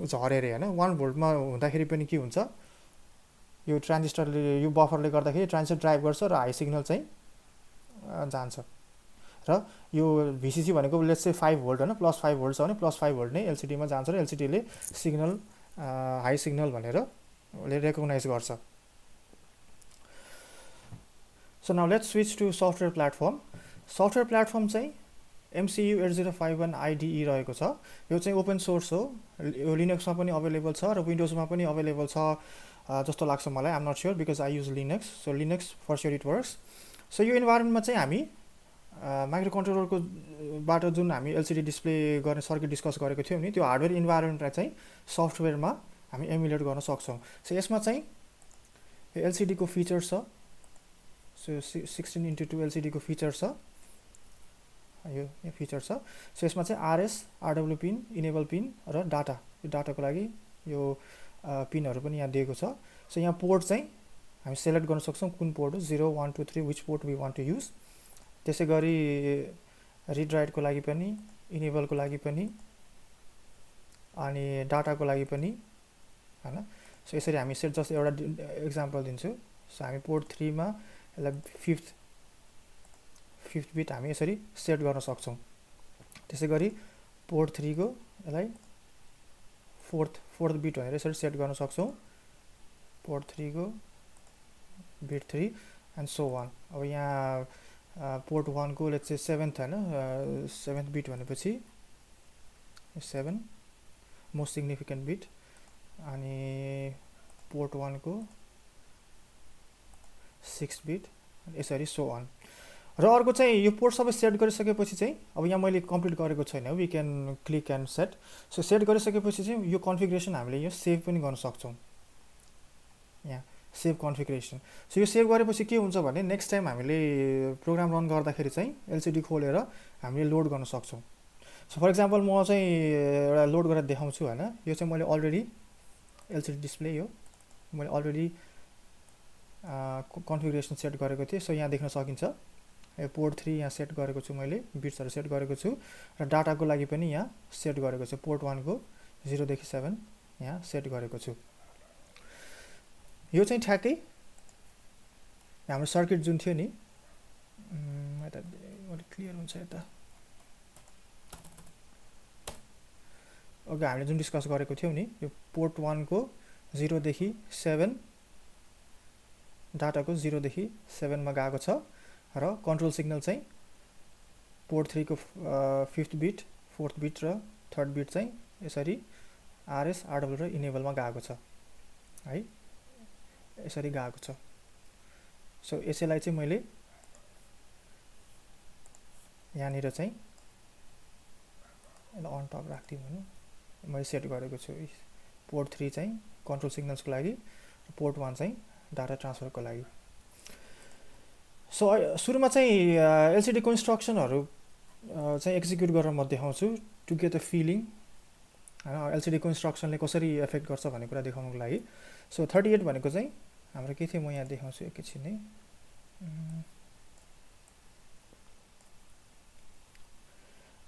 झऱ्यो अरे होइन। 1 भोल्टमा हुँदाखेरि पनि के हुन्छ, यो ट्रान्जिस्टरले यो बफरले गर्दाखेरि ट्रान्जिस्टर ड्राइभ गर्छ र हाई सिग्नल चाहिँ जान्छ, र यो VCC भनेको लेट्स चाहिँ 5 भोल्ट होइन, +5 भोल्ट छ भने +5 भोल्ट नै एलसिडीमा जान्छ, र एलसिडीले सिग्नल हाई सिग्नल भनेर उसले रेकग्नाइज गर्छ। So now let's switch to software platform. Software platform चाहिँ MCU 8051 IDE रहेको छ। यो चाहिँ ओपन सोर्स हो, यो लिनक्समा पनि अभाइलेबल छ र विन्डोजमा पनि अभाइलेबल छ जस्तो लाग्छ मलाई। I'm not sure because I use Linux. So Linux for sure it works. So यो इन्भाइरोमेन्टमा चाहिँ हामी माइक्रो कन्ट्रोलरको बाट जुन हामी एलसिडी डिस्प्ले गर्ने सर्किट डिस्कस गरेको थियौँ नि, त्यो हार्डवेयर इन्भाइरोमेन्टलाई चाहिँ सफ्टवेयरमा हामी एमुलेट गर्न सक्छौँ। सो यसमा चाहिँ एलसिडीको फिचर्स छ। सो 16:2 एलसिडीको फिचर छ, यो फिचर छ। सो यसमा चाहिँ RS RW pin, enable pin र डाटाको लागि यो पिनहरू पनि यहाँ दिएको छ। सो यहाँ पोर्ट चाहिँ हामी सेलेक्ट गर्न सक्छौँ कुन पोर्ट हो 0 1 2 3 which port we want to use. त्यसै गरी रिड राइटको लागि पनि, इनेबलको लागि पनि, अनि डाटाको लागि पनि हैन। सो यसरी हामी सेट जस्ट एउटा एक्जाम्पल दिन्छु। सो हामी पोर्ट 3 मा यसलाई फिफ्थ बिट हामी यसरी सेट गर्न सक्छौँ। त्यसै गरी पोर्ट 3 को यसलाई फोर्थ बिट भनेर यसरी सेट गर्न सक्छौँ। पोर्ट 3 को बिट 3 एन्ड सो वान। अब यहाँ पोर्ट 1 को लेट्स से 7th हैन, 7th बिट भनेपछि 7 मोस्ट सिग्निफिकेन्ट बिट, अनि पोर्ट 1 को 6th बिट, यसरी सो अन। र अर्को चाहिँ यो पोर्ट सबै सेट गरिसकेपछि चाहिँ अब यहाँ मैले कम्प्लिट गरेको छैन, we can click and set. So set गरिसकेपछि चाहिँ यो कन्फिगरेसन हामीले यो सेभ पनि गर्न सक्छौँ, यहाँ सेभ कन्फिगरेसन। सो यो सेभ गरेपछि के हुन्छ भने नेक्स्ट टाइम हामीले प्रोग्राम रन गर्दाखेरि चाहिँ एलसिडी खोलेर हामीले लोड गर्न सक्छौँ। सो फर इक्जाम्पल म चाहिँ एउटा लोड गरेर देखाउँछु हैन। यो चाहिँ मैले अलरेडी एलसिडी डिस्प्ले हो, मैले अलरेडी कन्फिगरेसन सेट गरेको थिएँ। सो यहाँ देख्न सकिन्छ यो पोर्ट 3 यहाँ सेट गरेको छु, मैले बिट्सहरू सेट गरेको छु, र डाटाको लागि पनि यहाँ सेट गरेको छु। पोर्ट 1 को 0 देखि 7 यहाँ सेट गरेको छु। यो चाहिँ ठ्याक्कै हाम्रो सर्किट जुन थियो नि, यता क्लियर हुन्छ यता। अघि हामीले जुन डिस्कस गरेको थियौँ नि, यो पोर्ट 1 को 0 देखि 7, डाटाको 0 देखि 7 मा गएको छ, र कन्ट्रोल सिग्नल चाहिँ पोर्ट 3 को 5th बिट, 4th बिट र 3rd बिट चाहिँ यसरी आरएस, आरडब्ल्यू र इनेबलमा गएको छ है, यसरी गएको छ। सो यसैलाई चाहिँ मैले यहाँनिर चाहिँ यसलाई अन टप राख्दिउँ भने मैले सेट गरेको छु। पोर्ट 3 चाहिँ कन्ट्रोल सिग्नल्सको लागि, पोर्ट 1 चाहिँ डाटा ट्रान्सफरको लागि। सो सुरुमा चाहिँ एलसिडीको इन्स्ट्रक्सनहरू चाहिँ एक्जिक्युट गरेर म देखाउँछु टु गेट अ फिलिङ हैन, एलसिडीको इन्स्ट्रक्सनले कसरी एफेक्ट गर्छ भन्ने कुरा देखाउनको लागि। सो 38 भनेको चाहिँ हाम्रो के थियो म यहाँ देखाउँछु एकैछिन है।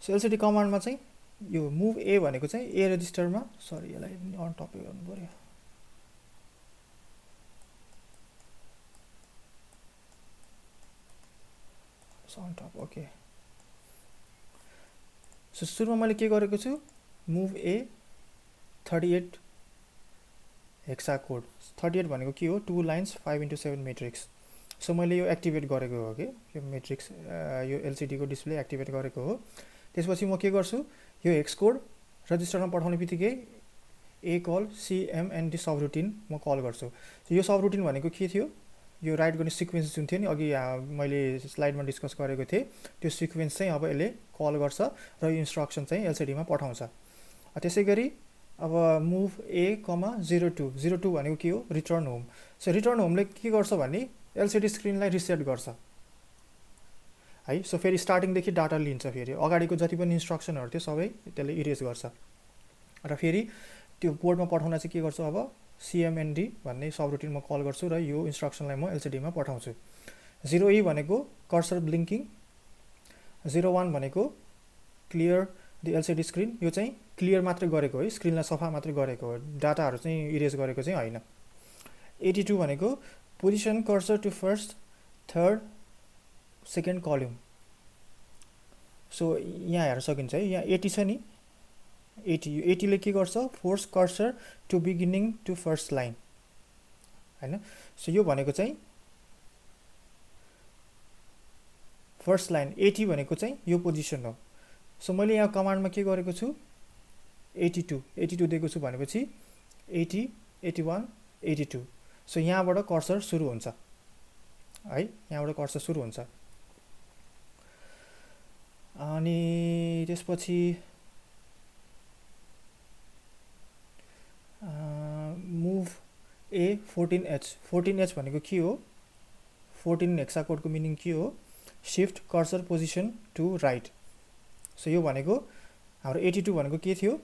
सो एलसिडी कमान्डमा चाहिँ यो मुभ ए भनेको चाहिँ ए रेजिस्टरमा, सरी यसलाई पनि अन टपै गर्नु पर्यो। On top okay. सो सुरुमा मैले के गरेको छु, मुभ ए 38 हेक्सा कोड। 38 भनेको के हो, 2 लाइन्स 5x7 मैट्रिक्स। सो मैले यो एक्टिभेट गरेको हो कि यो मैट्रिक्स, यो एलसिडी को डिस्प्ले एक्टिभेट गरेको हो। त्यसपछि म के गर्छु, यो हेक्स कोड रजिस्टरमा पठाउने बित्तिकै ए कल सिएमएनडी सब रुटिन म कल गर्छु। यो सब रुटिन भनेको के थियो, यो राइट गर्ने सिक्वेन्स जुन थियो नि अघि मैले स्लाइडमा डिस्कस गरेको थिएँ, त्यो सिक्वेन्स चाहिँ अब यसले कल गर्छ र यो इन्स्ट्रक्सन चाहिँ एलसिडीमा पठाउँछ। त्यसै गरी अब मुभ ए कमा 02, 02 भनेको के हो, रिटर्न होम। सो रिटर्न होमले के गर्छ भने एलसिडी स्क्रिनलाई रिसेट गर्छ है। सो फेरि स्टार्टिङदेखि डाटा लिन्छ, फेरि अगाडिको जति पनि इन्स्ट्रक्सनहरू थियो सबै त्यसले इरेज गर्छ, र फेरि त्यो पोर्टमा पठाउन चाहिँ के गर्छु, अब सिएमएनडी भन्ने सब रुटिन म कल गर्छु र यो इन्स्ट्रक्सनलाई म एलसिडीमा पठाउँछु। 0E भनेको कर्सर ब्लिङ्किङ, 01 भनेको क्लियर द एलसिडी स्क्रिन, यो चाहिँ क्लियर मात्रै गरेको है, स्क्रिनलाई सफा मात्रै गरेको हो, डाटाहरू चाहिँ इरेज गरेको चाहिँ होइन। 82 भनेको position cursor to first, third, second column. So यहाँ हेर्न सकिन्छ है, यहाँ 80 छ नि, 80 ले के गर्छ, force cursor to beginning to first line हैन। सो यो भनेको चाहिँ फर्स्ट लाइन, 80 भनेको चाहिँ यो पोजिसन हो। सो मैले यहाँ कमान्डमा के गरेको छु, 82 दिएको छु भनेपछि 80, 81, 82। सो यहाँबाट कर्सर सुरु हुन्छ है, यहाँबाट कर्सर सुरु हुन्छ। अनि त्यसपछि मुभ ए 14H, 14H भनेको के हो, 14 हेक्सा कोडको मिनिङ के हो, shift cursor position to right. So यो भनेको हाम्रो 82 भनेको के थियो,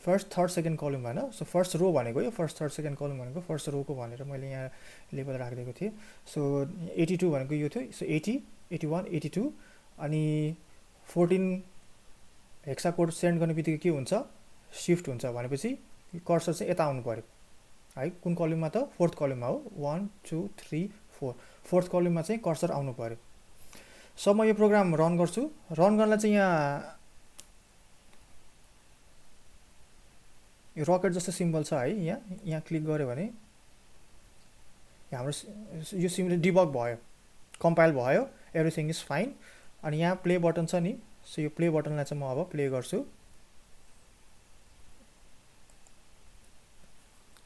फर्स्ट थर्ड सेकेन्ड कलम होइन. सो फर्स्ट रो भनेको यो, फर्स्ट थर्ड सेकेन्ड कलम भनेको फर्स्ट रोको भनेर मैले यहाँ लेबल राखिदिएको थिएँ. सो 82 भनेको यो थियो. सो 80, 81, 82 अनि 14 हेक्सा कोड सेन्ड गर्ने बित्तिकै के हुन्छ, सिफ्ट हुन्छ भनेपछि कर्सर चाहिँ यता आउनु पऱ्यो है. कुन कलममा त, फोर्थ कलममा हो. 1 2 3 4 फोर्थ कलममा चाहिँ कर्सर आउनु पऱ्यो. सो म यो प्रोग्राम रन गर्छु. रन गर्नलाई चाहिँ यहाँ यो रकेट जस्तो सिम्बल छ है. यहाँ क्लिक गऱ्यो भने हाम्रो यो सिम्बल डिबग भयो, कम्पाइल भयो, एभ्रिथिङ इज फाइन. अनि यहाँ प्ले बटन छ नि. सो यो प्ले बटनलाई चाहिँ म अब प्ले गर्छु.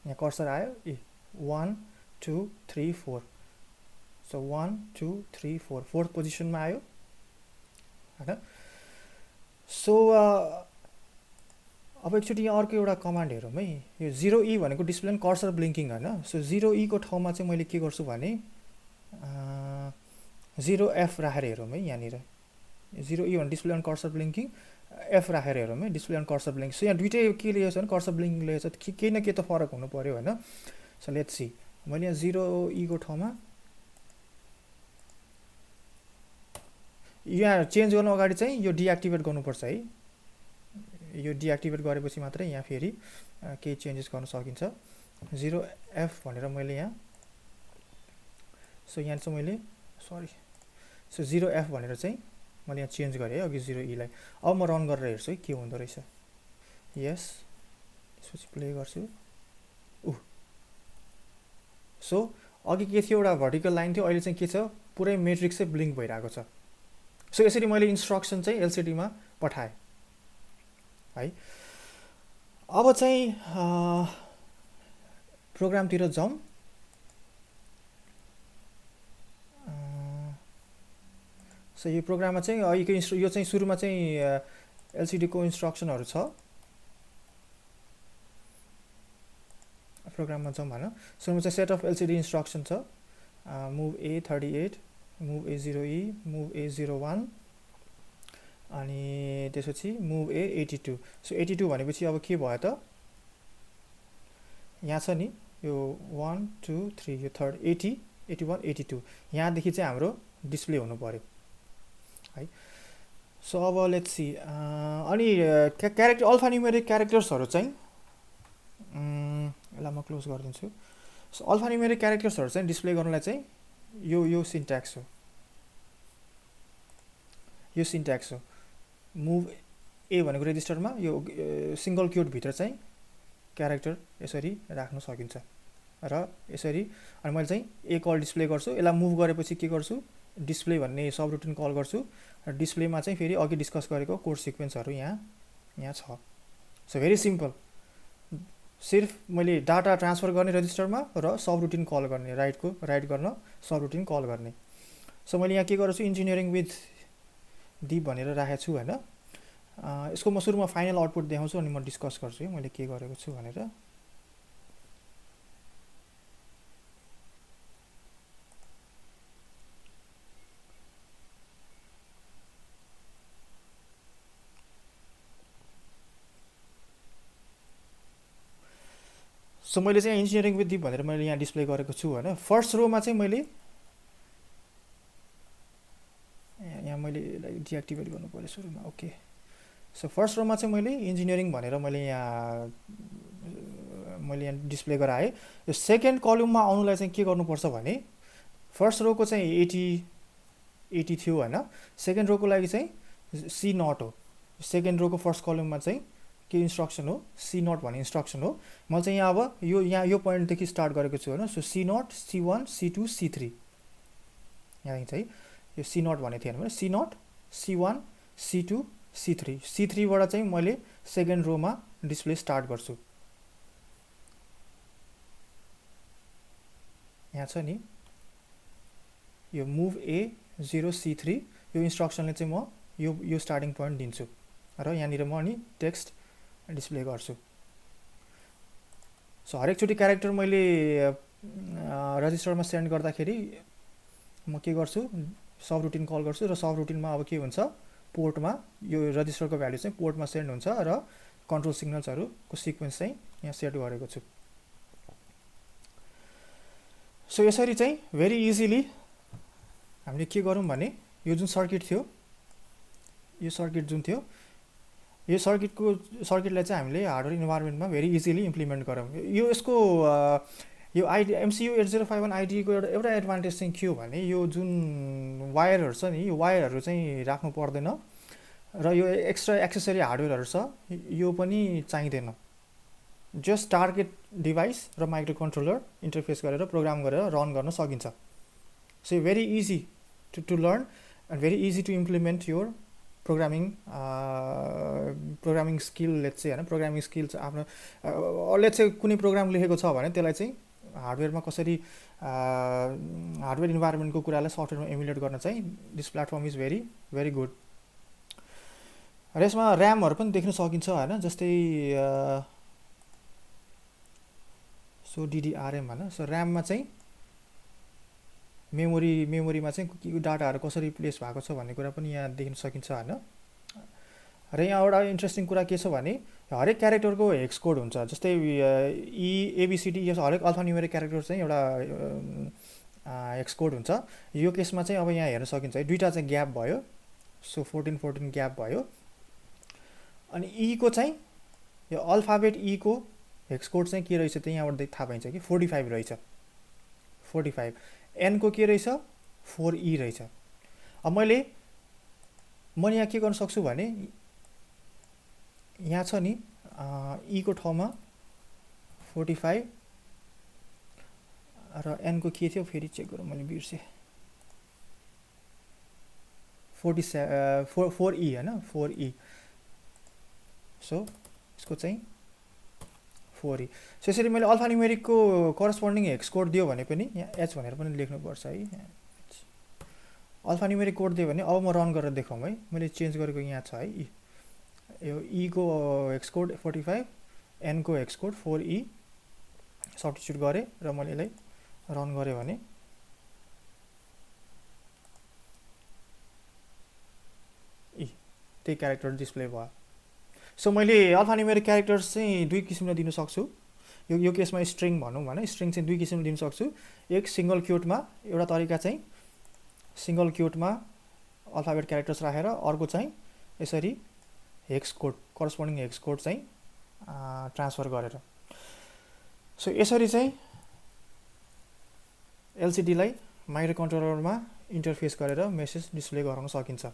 यहाँ कर्सर आयो. 1 2 3 4. सो 1 2 3 4 फोर्थ पोजिसनमा आयो होइन. सो अब एकचोटि यहाँ अर्को एउटा कमान्ड हेरौँ है. यो 0E भनेको डिस्प्ले एन्ड कर्सर ब्लिङ्किङ होइन. सो 0E को ठाउँमा चाहिँ मैले के गर्छु भने 0F राखेर हेरौँ है. यहाँनिर 0E भने display and cursor blinking, F राखेर हेरौँ है, display and cursor blinking. So यहाँ दुइटै के लिएको छ भने कर्सर ब्लिङ्किङ लिएको छ. केही न केही त फरक हुनु पऱ्यो होइन. So let's see. मैले यहाँ 0E को ठाउँमा यहाँ चेन्ज गर्नु अगाडि चाहिँ यो डिएक्टिभेट गर्नुपर्छ है. यो डिएक्टिभेट गरेपछि मात्रै यहाँ फेरि केही चेन्जेस गर्न सकिन्छ. 0F भनेर मैले यहाँ, सो यहाँ चाहिँ मैले सरी, सो 0F भनेर चाहिँ मैले यहाँ चेन्ज गरेँ अघि 0E लाई. अब म रन गरेर हेर्छु है के हुँदो रहेछ. यस, त्यसपछि प्ले गर्छु. सो अघि के थियो, एउटा भर्टिकल लाइन थियो, अहिले चाहिँ के छ, पुरै मेट्रिक्स चाहिँ ब्लिङ्क भइरहेको छ. सो यसरी मैले इन्स्ट्रक्सन चाहिँ एलसिडीमा पठाएँ है. अब चाहिँ प्रोग्रामतिर जाउँ. सो यो प्रोग्राममा चाहिँ अहिलेको यो चाहिँ सुरुमा चाहिँ एलसिडीको इन्स्ट्रक्सनहरू छ. प्रोग्राममा जाउँ होइन. सुरुमा चाहिँ सेट अफ एलसिडी इन्स्ट्रक्सन छ. Move A38, move A0E, move A01 अनि त्यसपछि मुभ A82. सो 82 भनेपछि अब के भयो त, यहाँ छ नि यो 1 2 3 यो थर्ड 80, 81, 82 यहाँदेखि चाहिँ हाम्रो डिस्प्ले हुनु पऱ्यो है. सो अब लेट्स सी. अनि क्यारेक्टर अल्फा न्युमेरिक क्यारेक्टर्सहरू चाहिँ यसलाई म क्लोज गरिदिन्छु. सो अल्फा न्युमेरिक क्यारेक्टर्सहरू चाहिँ डिस्प्ले गर्नलाई चाहिँ यो सिन्ट्याक्स हो. यो सिन्ट्याक्स हो. मुभ ए भनेको रेजिस्टरमा यो सिङ्गल क्युटभित्र चाहिँ क्यारेक्टर यसरी राख्न सकिन्छ र यसरी. अनि मैले चाहिँ ए कल डिस्प्ले गर्छु. यसलाई मुभ गरेपछि के गर्छु, डिस्प्ले भन्ने सब रुटिन कल गर्छु. र डिस्प्लेमा चाहिँ फेरि अघि डिस्कस गरेको कोड सिक्वेन्सहरू यहाँ छ. So very simple. सिर्फ मैले डाटा ट्रान्सफर गर्ने रजिस्टरमा र सब रुटिन कल गर्ने, राइट गर्न सब रुटिन कल गर्ने. सो मैले यहाँ के गर्छु, इन्जिनियरिङ विथ दिप भनेर राखेको छु होइन. यसको म सुरुमा फाइनल आउटपुट देखाउँछु अनि म डिस्कस गर्छु है मैले के गरेको छु भनेर. सो मैले चाहिँ इन्जिनियरिङ विथ दिप भनेर मैले यहाँ डिस्प्ले गरेको छु होइन. फर्स्ट रोमा चाहिँ मैले यहाँ मैले डिएक्टिभेट गर्नु पर्यो सुरुमा. ओके. सो फर्स्ट रोमा चाहिँ मैले इन्जिनियरिङ भनेर मैले यहाँ डिस्प्ले गराएँ. यो सेकेन्ड कलममा आउनुलाई चाहिँ के गर्नुपर्छ भने फर्स्ट रोको चाहिँ 80 थियो होइन. सेकेन्ड रोको लागि चाहिँ C0 हो. सेकेन्ड रोको फर्स्ट कलममा चाहिँ के इन्स्ट्रक्सन हो, C0 भन्ने इन्स्ट्रक्सन हो. मैले चाहिँ यहाँ अब यो पोइन्टदेखि स्टार्ट गरेको छु होइन. So C0, C1, C2, C3 यहाँ चाहिँ यो C0 भनेको थिएन भने C0, C1, C2, C3. C3बाट चाहिँ मैले सेकेन्ड रोमा डिस्प्ले स्टार्ट गर्छु. यहाँ छ नि यो मुभ A0C3 यो इन्स्ट्रक्सनले चाहिँ म यो स्टार्टिङ पोइन्ट दिन्छु र यहाँनिर म अनि टेक्स्ट डिस्प्ले गर्छु. सो हरेकचोटि क्यारेक्टर मैले रजिस्टरमा सेन्ड गर्दाखेरि म के गर्छु, सब रुटिन कल गर्छु र सब रुटिनमा अब के हुन्छ, पोर्टमा यो रजिस्टरको भ्यालु चाहिँ पोर्टमा सेन्ड हुन्छ र कन्ट्रोल सिग्नल्सहरूको सिक्वेन्स चाहिँ यहाँ सेट गरेको छु। सो यसरी चाहिँ भेरी इजिली हामीले के गरौँ भने यो जुन सर्किट थियो, यो सर्किट जुन थियो, यो सर्किटलाई चाहिँ हामीले हार्डवेयर इन्भाइरोमेन्टमा भेरी इजिली इम्प्लिमेन्ट गरौँ। यो यसको यो MCU 8051 आइडीको एउटा एडभान्टेज चाहिँ के हो भने यो जुन वायरहरू छ नि, यो वायरहरू चाहिँ राख्नु पर्दैन र यो एक्स्ट्रा एक्सेसरी हार्डवेयरहरू छ यो पनि चाहिँदैन। जस्ट टार्गेट डिभाइस र माइक्रो कन्ट्रोलर इन्टरफेस गरेर प्रोग्राम गरेर रन गर्न सकिन्छ। So very easy to learn and very easy to implement your programming skill. Let's चाहिँ होइन, प्रोग्रामिङ स्किल चाहिँ आफ्नो लेट्स चाहिँ कुनै प्रोग्राम लेखेको छ भने त्यसलाई चाहिँ हार्डवेयरमा कसरी हार्डवेयर इन्भाइरोमेन्टको कुरालाई सफ्टवेयरमा एमुलेट गर्न चाहिँ this platform is very very good. र यसमा ऱ्यामहरू पनि देख्न सकिन्छ होइन, जस्तै सो DDRM होइन। सो ऱ्याममा चाहिँ मेमोरीमा चाहिँ डाटाहरू कसरी प्लेस भएको छ भन्ने कुरा पनि यहाँ देख्न सकिन्छ होइन। र यहाँ एउटा इन्ट्रेस्टिङ कुरा के छ भने हरेक क्यारेक्टरको हेक्स कोड हुन्छ। जस्तै ABCD यो हरेक अल्फान्युमेरिक क्यारेक्टर चाहिँ एउटा हेक्स कोड हुन्छ। यो केसमा चाहिँ अब यहाँ हेर्न सकिन्छ है, दुईवटा चाहिँ ग्याप भयो। सो 14 ग्याप भयो। अनि E को चाहिँ यो अल्फाबेट E को हेक्स कोड चाहिँ के रहेछ त्यही यहाँबाट थाहा पाइन्छ कि 45 रहेछ, 45। N को के रहेछ 4E रहेछ। अब मैले यहाँ के गर्न सक्छु भने यहाँ छ नि E को ठाउँमा 45 र N को के थियो फेरि चेक गरौँ, मैले बिर्सेँ, 4E होइन, 4E। सो यसको चाहिँ 4E। सो यसरी मैले अल्फान्युमेरिकको करस्पोन्डिङ हेक्स कोड दियो भने पनि यहाँ H भनेर पनि लेख्नुपर्छ है। अल्फान्युमेरिक कोड दियो भने अब म रन गरेर देखाउँ है। मैले चेन्ज गरेको यहाँ छ है, यो E को हेक्स कोड 45, N को हेक्स कोड 4E सब्स्टिट्युट गरेँ र मैले यसलाई रन गरेँ भने त्यही क्यारेक्टर डिस्प्ले भयो। सो मैले अल्फान्युमेरिक क्यारेक्टर्स चाहिँ दुई किसिमले दिन सक्छु। यो केसमा स्ट्रिङ भनौँ भने स्ट्रिङ चाहिँ दुई किसिमले दिन सक्छु। एक सिङ्गल क्युटमा एउटा तरिका चाहिँ सिङ्गल क्युटमा अल्फाबेट क्यारेक्टर्स राखेर, अर्को चाहिँ यसरी hex code corresponding hex code चाहिँ ट्रान्सफर गरेर। सो यसरी चाहिँ LCDलाई माइक्रो कन्ट्रोलरमा इन्टरफेस गरेर मेसेज डिस्प्ले गराउन सकिन्छ।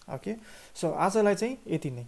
ओके, सो आजलाई चाहिँ यति नै।